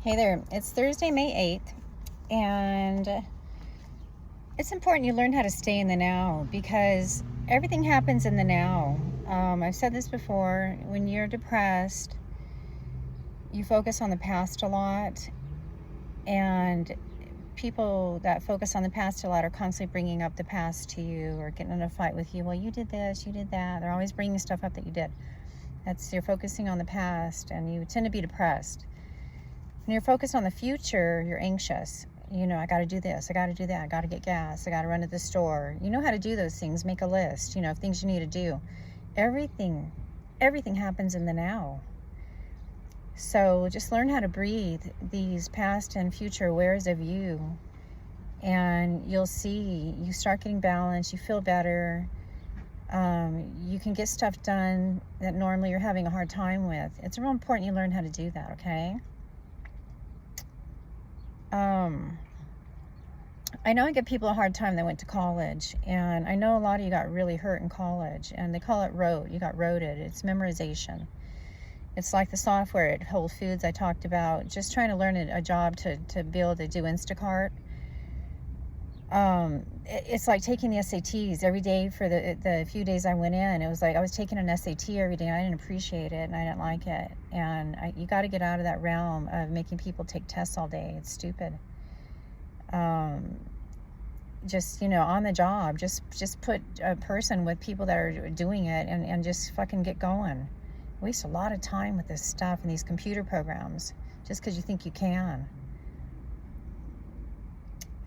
Hey there, it's Thursday, May 8th, and it's important you learn how to stay in the now because everything happens in the now. I've said this before, when you're depressed, you focus on the past a lot, and people that focus on the past a lot are constantly bringing up the past to you or getting in a fight with you. Well, you did this, you did that. They're always bringing stuff up that you did. You're focusing on the past, and you tend to be depressed. When you're focused on the future, you're anxious. I got to do this, I got to do that, I got to get gas, I got to run to the store. You know how to do those things. Make a list, of things you need to do. Everything happens in the now. So just learn how to breathe these past and future awares of you, and you'll see you start getting balanced, you feel better. You can get stuff done that normally you're having a hard time with. It's real important you learn how to do that, okay? I know I give people a hard time that went to college, and I know a lot of you got really hurt in college, and they call it rote. You got roted. It's memorization. It's like the software at Whole Foods I talked about, just trying to learn a job to be able to do Instacart. It's like taking the SATs every day for the few days I went in. It was like I was taking an SAT every day. I didn't appreciate it, and I didn't like it. And you got to get out of that realm of making people take tests all day. It's stupid. Just on the job, just put a person with people that are doing it, and just fucking get going. Waste a lot of time with this stuff and these computer programs just because you think you can.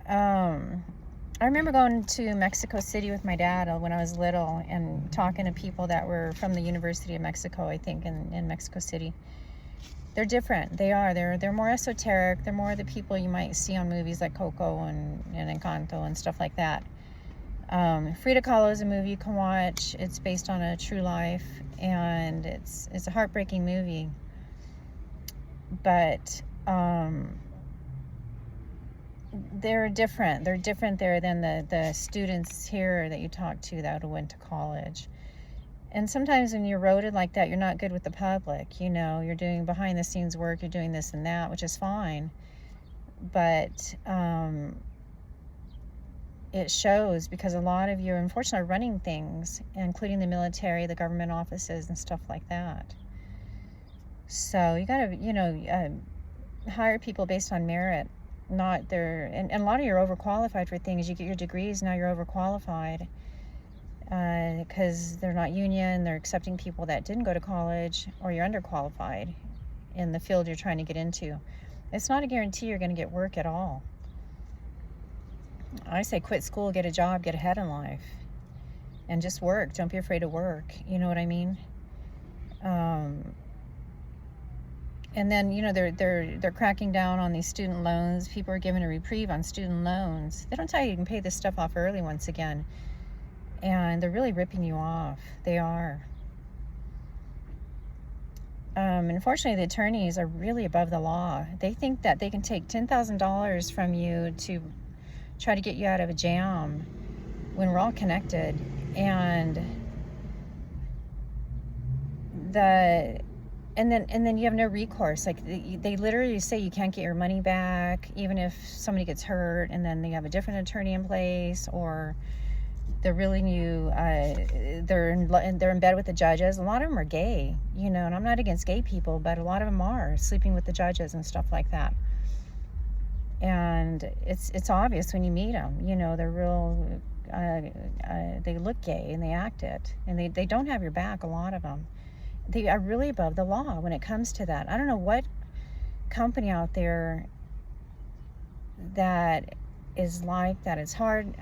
I remember going to Mexico City with my dad when I was little and talking to people that were from the University of Mexico, I think, in Mexico City. They're different. They're more esoteric. They're more the people you might see on movies like Coco and Encanto and stuff like that. Frida Kahlo is a movie you can watch. It's based on a true life, and it's a heartbreaking movie. But they're different. They're different there than the students here that you talk to that went to college. And sometimes when you're roaded like that, you're not good with the public. You're doing behind the scenes work, you're doing this and that, which is fine. But it shows because a lot of you, unfortunately, are running things, including the military, the government offices, and stuff like that. So you got to, hire people based on merit, not their. And a lot of you are overqualified for things. You get your degrees, now you're overqualified. Because they're not union, they're accepting people that didn't go to college, or you're underqualified in the field you're trying to get into. It's not a guarantee you're going to get work at all. I say quit school, get a job, get ahead in life, and just work. Don't be afraid to work. You know what I mean? And then they're cracking down on these student loans. People are given a reprieve on student loans. They don't tell you can pay this stuff off early once again. And they're really ripping you off. They are. Unfortunately, the attorneys are really above the law. They think that they can take $10,000 from you to try to get you out of a jam when we're all connected. And then you have no recourse. Like they literally say you can't get your money back even if somebody gets hurt, and then they have a different attorney in place, or they're really new. They're in bed with the judges. A lot of them are gay, and I'm not against gay people, but a lot of them are sleeping with the judges and stuff like that. And it's obvious when you meet them. They're real. They look gay and they act it, and they don't have your back. A lot of them. They are really above the law when it comes to that. I don't know what company out there that is like that. It's hard.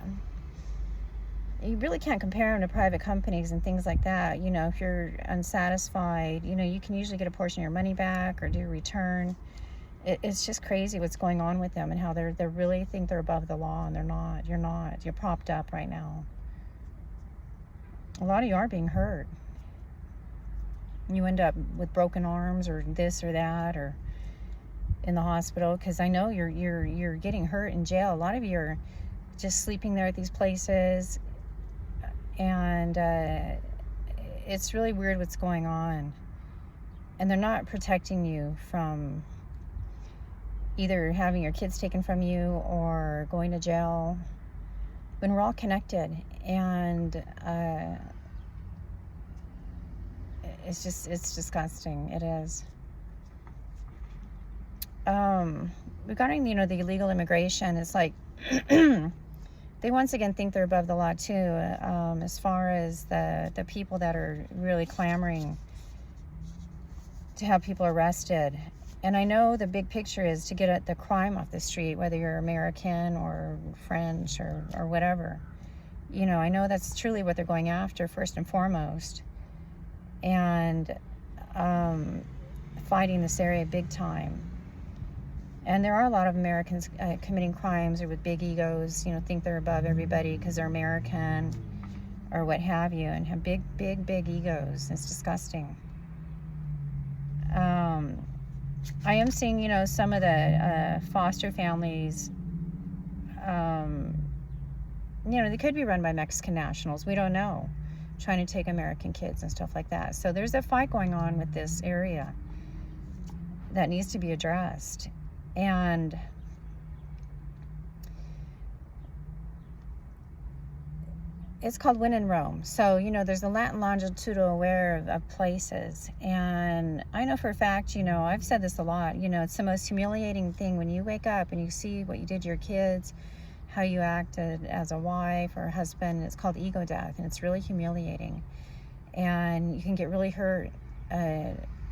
You really can't compare them to private companies and things like that. If you're unsatisfied, you can usually get a portion of your money back or do a return. It's just crazy what's going on with them and how they really think they're above the law, and they're not. You're not. You're propped up right now. A lot of you are being hurt. You end up with broken arms or this or that, or in the hospital, because I know you're getting hurt in jail. A lot of you are just sleeping there at these places. And it's really weird what's going on. And they're not protecting you from either having your kids taken from you or going to jail, when we're all connected. And it's disgusting. It is. Regarding, the illegal immigration, it's like they once again think they're above the law too, as far as the people that are really clamoring to have people arrested. And I know the big picture is to get at the crime off the street, whether you're American or French or whatever. I know that's truly what they're going after first and foremost. And fighting this area big time. And there are a lot of Americans committing crimes or with big egos, think they're above everybody because they're American or what have you, and have big egos. It's disgusting. I am seeing, some of the foster families, they could be run by Mexican nationals. We don't know. Trying to take American kids and stuff like that. So there's a fight going on with this area that needs to be addressed. And it's called When in Rome. So, there's a Latin longitudinal aware of places. And I know for a fact, I've said this a lot, it's the most humiliating thing when you wake up and you see what you did to your kids, how you acted as a wife or a husband. It's called ego death, and it's really humiliating. And you can get really hurt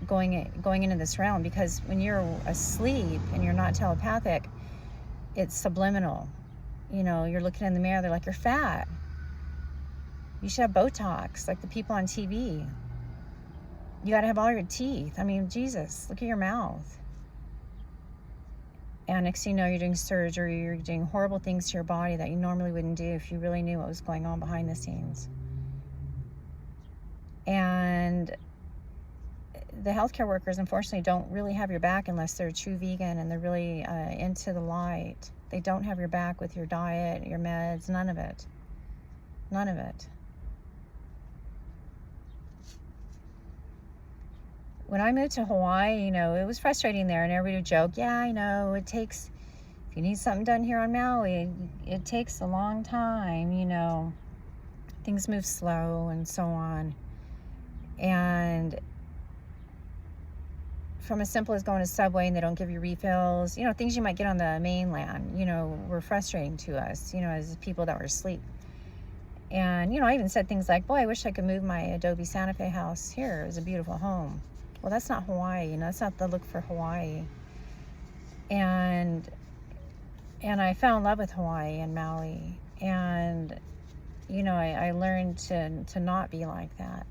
going into this realm, because when you're asleep and you're not telepathic, it's subliminal. You're looking in the mirror, they're like, you're fat. You should have Botox, like the people on TV. You got to have all your teeth. I mean, Jesus, look at your mouth. And next thing you know, you're doing surgery, you're doing horrible things to your body that you normally wouldn't do if you really knew what was going on behind the scenes. And the healthcare workers, unfortunately, don't really have your back unless they're a true vegan and they're really into the light. They don't have your back with your diet, your meds, none of it. None of it. When I moved to Hawaii, it was frustrating there, and everybody would joke, yeah, I know, if you need something done here on Maui, it takes a long time, things move slow and so on. And from as simple as going to Subway and they don't give you refills, things you might get on the mainland, were frustrating to us, as people that were asleep. And, I even said things like, boy, I wish I could move my Adobe Santa Fe house here. It was a beautiful home. Well, that's not Hawaii, that's not the look for Hawaii. And I fell in love with Hawaii and Maui. And, I learned to not be like that.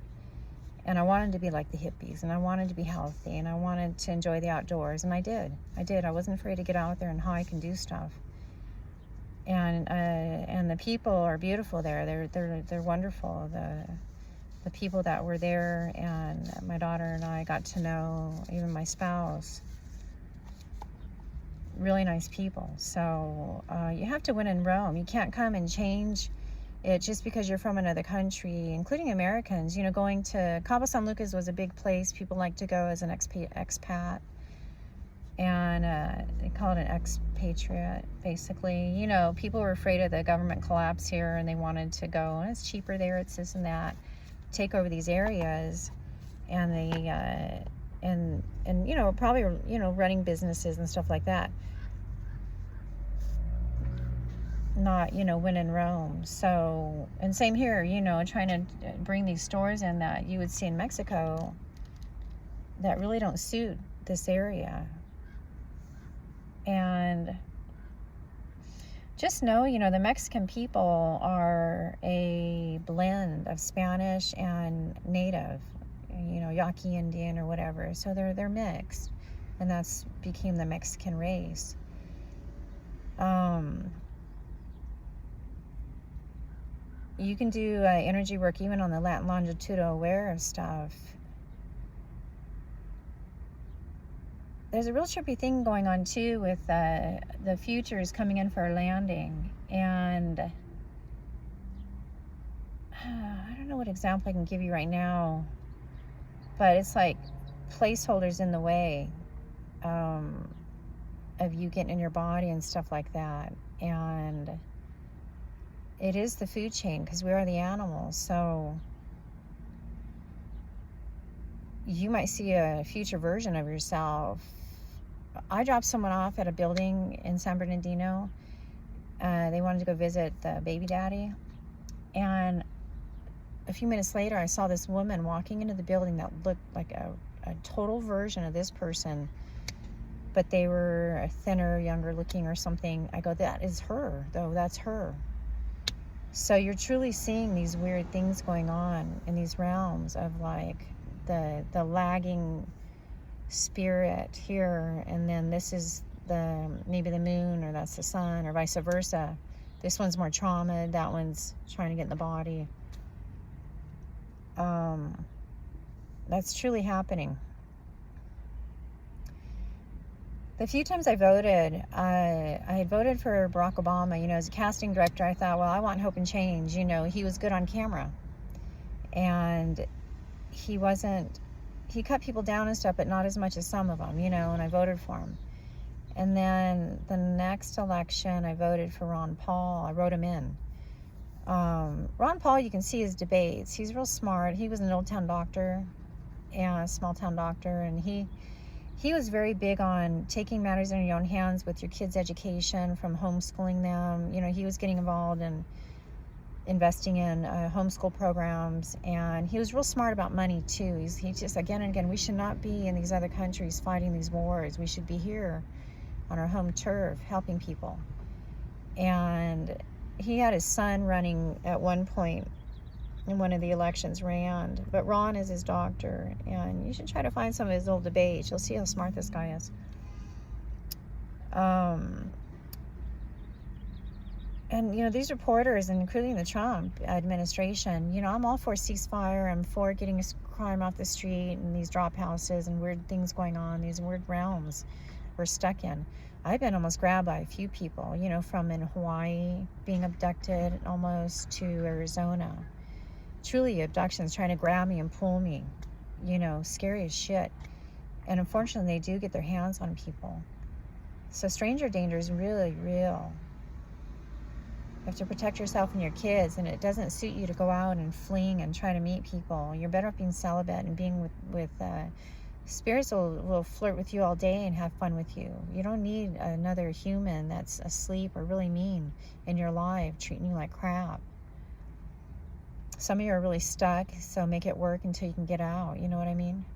And I wanted to be like the hippies, and I wanted to be healthy, and I wanted to enjoy the outdoors, and I did. I wasn't afraid to get out there and hike and do stuff. And the people are beautiful there. They're wonderful. The people that were there, and my daughter and I got to know, even my spouse, really nice people. So you have to win in Rome. You can't come and change it just because you're from another country, including Americans. Going to Cabo San Lucas was a big place people like to go as an expat. And they call it an expatriate, basically. People were afraid of the government collapse here, and they wanted to go, and it's cheaper there, it's this and that, take over these areas. And they probably running businesses and stuff like that, not when in Rome. So, and same here, trying to bring these stores in that you would see in Mexico that really don't suit this area. And just know, the Mexican people are a blend of Spanish and Native, Yaqui Indian or whatever. So they're mixed, and that's became the Mexican race. You can do energy work even on the Latin longitudinal aware of stuff. There's a real trippy thing going on too with the futures coming in for a landing, and I don't know what example I can give you right now, but it's like placeholders in the way. of you getting in your body and stuff like that. And it is the food chain, because we are the animals. So you might see a future version of yourself. I dropped someone off at a building in San Bernardino. They wanted to go visit the baby daddy. And a few minutes later, I saw this woman walking into the building that looked like a total version of this person, but they were thinner, younger looking or something. I go, that is her, though. That's her. So you're truly seeing these weird things going on in these realms of like the lagging spirit here, and then this is maybe the moon, or that's the sun, or vice versa. This one's more trauma, that one's trying to get in the body. That's truly happening. The few times I voted, I had voted for Barack Obama, as a casting director. I thought, well, I want hope and change. He was good on camera. And he cut people down and stuff, but not as much as some of them, and I voted for him. And then the next election, I voted for Ron Paul. I wrote him in. Ron Paul, you can see his debates. He's real smart. He was an old town doctor, and a small town doctor, and he was very big on taking matters in your own hands with your kids' education, from homeschooling them. He was getting involved in investing in homeschool programs, and he was real smart about money too. He just, again and again, we should not be in these other countries fighting these wars. We should be here on our home turf helping people. And he had his son running at one point in one of the elections, Rand, but Ron is his doctor, and you should try to find some of his old debates. You'll see how smart this guy is. And these reporters, including the Trump administration, I'm all for ceasefire. I'm for getting crime off the street, and these drop houses and weird things going on, these weird realms we're stuck in. I've been almost grabbed by a few people, from in Hawaii being abducted almost, to Arizona. Truly abductions, trying to grab me and pull me, scary as shit. And unfortunately, they do get their hands on people. So stranger danger is really real. You have to protect yourself and your kids, and it doesn't suit you to go out and fling and try to meet people. You're better off being celibate and being with spirits will flirt with you all day and have fun with you. You don't need another human that's asleep or really mean in your life, treating you like crap. Some of you are really stuck, so make it work until you can get out. You know what I mean?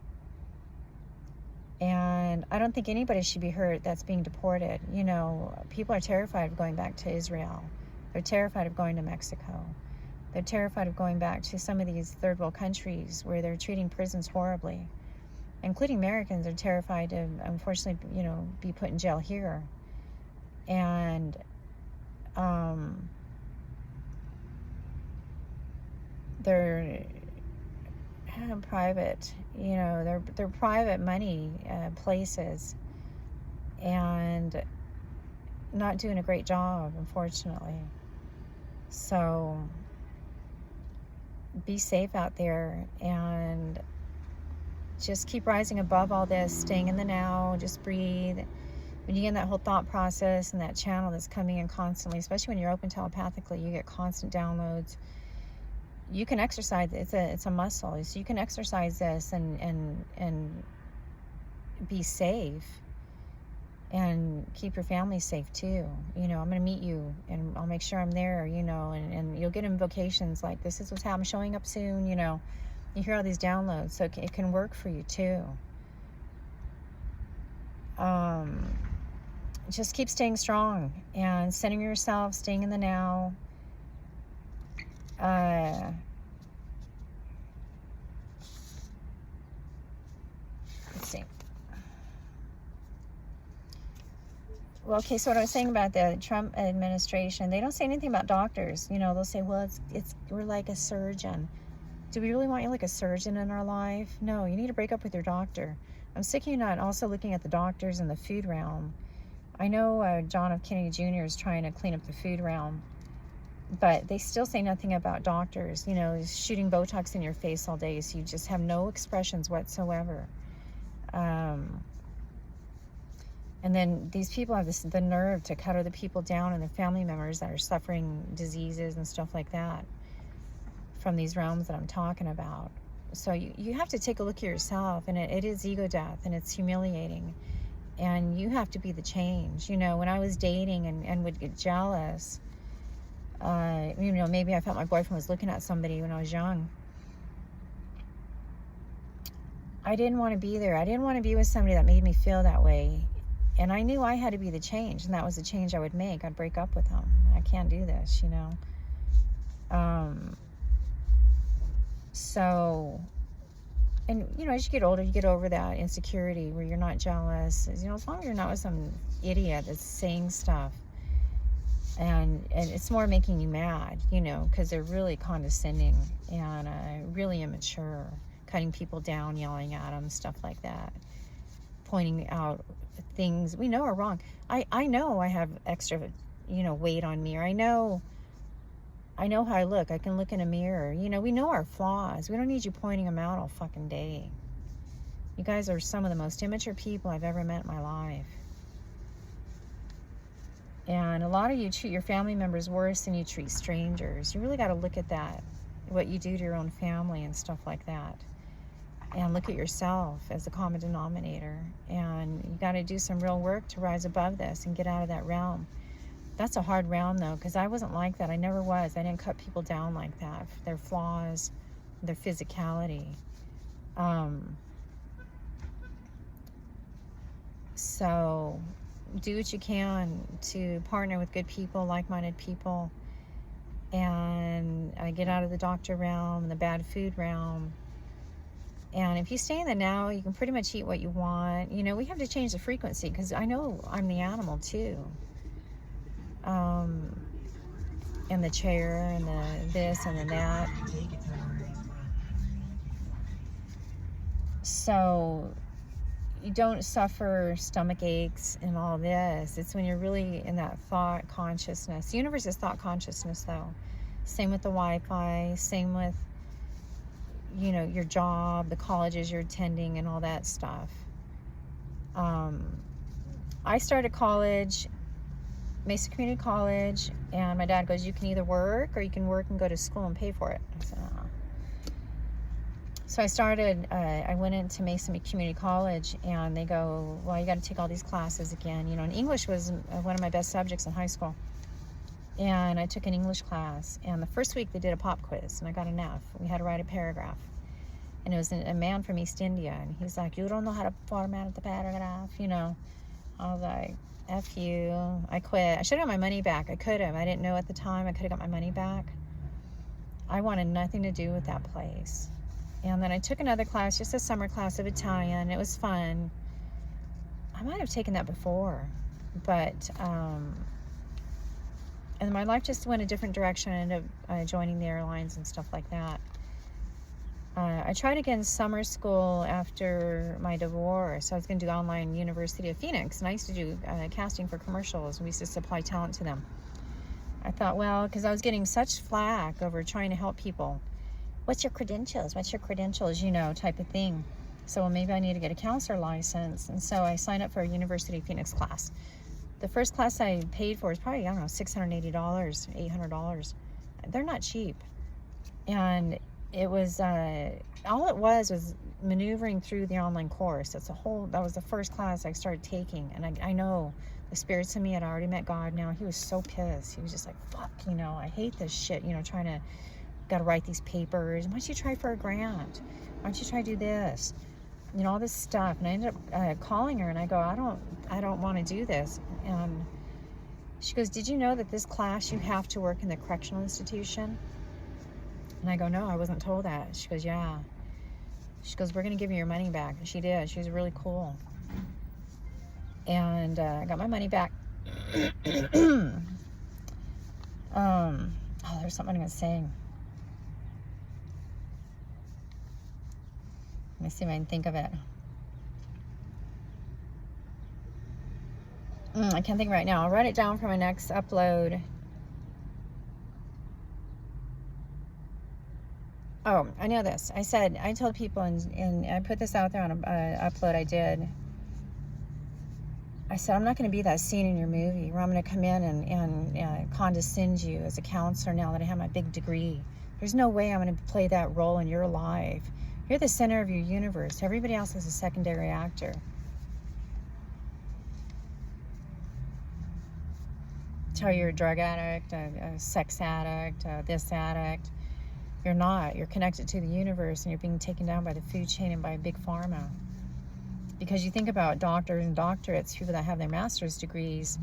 And I don't think anybody should be hurt that's being deported. People are terrified of going back to Israel. They're terrified of going to Mexico. They're terrified of going back to some of these third world countries where they're treating prisons horribly. Including Americans are terrified to, unfortunately, be put in jail here. And they're private, they're private money places, and not doing a great job, unfortunately. So be safe out there, and just keep rising above all this, staying in the now. Just breathe. When you get in that whole thought process and that channel that's coming in constantly, especially when you're open telepathically, you get constant downloads. You can exercise. It's a muscle. So you can exercise this and be safe, and keep your family safe too. I'm going to meet you, and I'll make sure I'm there. And you'll get invocations like, "This is what's happening. I'm showing up soon." You hear all these downloads, so it can work for you too. Just keep staying strong and centering yourself, staying in the now. Let's see. Well, okay, so what I was saying about the Trump administration, they don't say anything about doctors. They'll say, well, we're like a surgeon. Do we really want you like a surgeon in our life? No, you need to break up with your doctor. I'm sick of you not also looking at the doctors in the food realm. I know John F. Kennedy Jr. is trying to clean up the food realm, but they still say nothing about doctors. Shooting Botox in your face all day, so you just have no expressions whatsoever. And And then these people have the nerve to cut other people down and their family members that are suffering diseases and stuff like that from these realms that I'm talking about. So you have to take a look at yourself, and it is ego death, and it's humiliating. And you have to be the change. You know, when I was dating and would get jealous, you know, maybe I felt my boyfriend was looking at somebody when I was young. I didn't want to be there. I didn't want to be with somebody that made me feel that way. And I knew I had to be the change, and that was the change I would make. I'd break up with him. I can't do this, you know. So, and, you know, as you get older, you get over that insecurity where you're not jealous. You know, as long as you're not with some idiot that's saying stuff. And it's more making you mad, you know, because they're really condescending and really immature. Cutting people down, yelling at them, stuff like that. Pointing out things we know are wrong. I know I have extra, you know, weight on me, or I know how I look. I can look in a mirror. You know, we know our flaws. We don't need you pointing them out all fucking day. You guys are some of the most immature people I've ever met in my life. And a lot of you treat your family members worse than you treat strangers. You really got to look at that, what you do to your own family and stuff like that. And look at yourself as the common denominator. And you got to do some real work to rise above this and get out of that realm. That's a hard realm, though, because I wasn't like that. I never was. I didn't cut people down like that. Their flaws, their physicality. So do what you can to partner with good people, like-minded people, and get out of the doctor realm, the bad food realm. And if you stay in the now, you can pretty much eat what you want. You know, we have to change the frequency, because I know I'm the animal too. And the chair and the this and the that. So you don't suffer stomach aches and all this. It's when you're really in that thought consciousness. The universe is thought consciousness, though. Same with the Wi-Fi, same with, you know, your job, the colleges you're attending, and all that stuff. I started college, Mesa Community College, and my dad goes, you can either work or you can work and go to school and pay for it. I said, So I went into Mesa Community College, and they go, well, you got to take all these classes again. You know, and English was one of my best subjects in high school. And I took an English class, and the first week they did a pop quiz, and I got an F. We had to write a paragraph. And it was a man from East India, and he's like, you don't know how to format the paragraph, you know. I was like, F you. I quit. I should have got my money back. I could have. I didn't know at the time. I could have got my money back. I wanted nothing to do with that place. And then I took another class, just a summer class of Italian. It was fun. I might have taken that before, but and my life just went a different direction. I ended up joining the airlines and stuff like that. I tried again summer school after my divorce. I was going to do online University of Phoenix, and I used to do casting for commercials. We used to supply talent to them. I thought, well, because I was getting such flack over trying to help people. What's your credentials? What's your credentials? You know, type of thing. So, well, maybe I need to get a counselor license. And so I signed up for a University of Phoenix class. The first class I paid for was probably, I don't know, $680, $800. They're not cheap. And it was, all it was maneuvering through the online course. That was the first class I started taking. And I know the spirits in me had already met God now. He was so pissed. He was just like, fuck, you know, I hate this shit, you know, got to write these papers. Why don't you try for a grant? Why don't you try to do this? You know, all this stuff. And I ended up calling her, and I go, I don't want to do this. And she goes, did you know that this class you have to work in the correctional institution? And I go, no, I wasn't told that. She goes, yeah. She goes, we're going to give you your money back. And she did. She was really cool. And I got my money back. There's something I'm going to say. Let me see if I can think of it. I can't think right now. I'll write it down for my next upload. Oh, I know this. I told people, and I put this out there on an upload I did. I said, I'm not going to be that scene in your movie where I'm going to come in and condescend you as a counselor now that I have my big degree. There's no way I'm going to play that role in your life. You're the center of your universe. Everybody else is a secondary actor. Tell you're a drug addict, a sex addict, this addict. You're not. You're connected to the universe, and you're being taken down by the food chain and by big pharma. Because you think about doctors and doctorates, people that have their master's degrees,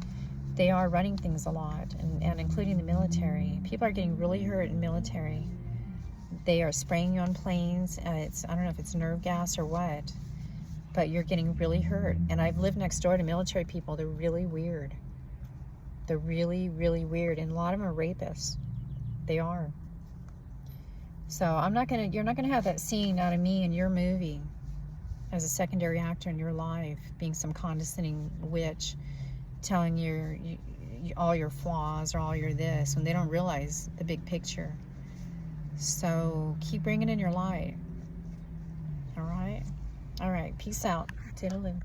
they are running things a lot, and including the military. People are getting really hurt in military. They are spraying you on planes. I don't know if it's nerve gas or what, but you're getting really hurt. And I've lived next door to military people. They're really weird. They're really, really weird. And a lot of them are rapists. They are. So you're not gonna have that scene out of me in your movie as a secondary actor in your life, being some condescending witch, telling all your flaws or all your this, when they don't realize the big picture. So keep bringing in your light. All right. Peace out. Toodaloo.